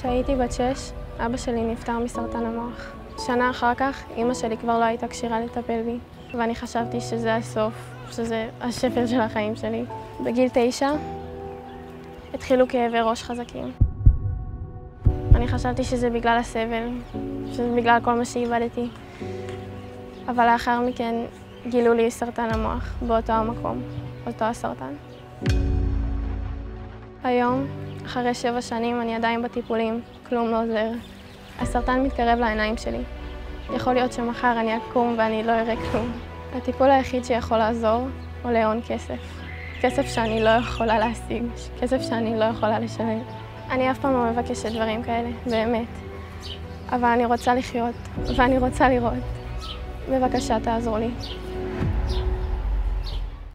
כשהייתי בת 6, אבא שלי נפטר מסרטן המוח. שנה אחר כך, אמא שלי כבר לא הייתה כשירה לטפל בי, ואני חשבתי שזה הסוף, שזה השפל של החיים שלי. בגיל 9, התחילו כאבי ראש חזקים. אני חשבתי שזה בגלל הסבל, שזה בגלל כל מה שאיבדתי. אבל לאחר מכן גילו לי סרטן המוח באותו המקום, אותו הסרטן. היום, אחרי 7 שנים, אני עדיין בטיפולים, כלום לא עוזר. הסרטן מתקרב לעיניים שלי. יכול להיות שמחר אני אקום ואני לא אראה כלום. הטיפול היחיד שיכול לעזור עולה הון כסף. כסף שאני לא יכולה להשיג, כסף שאני לא יכולה לשלם. אני אף פעם לא מבקשת דברים כאלה, באמת. אבל אני רוצה לחיות, ואני רוצה לראות. בבקשה, תעזור לי.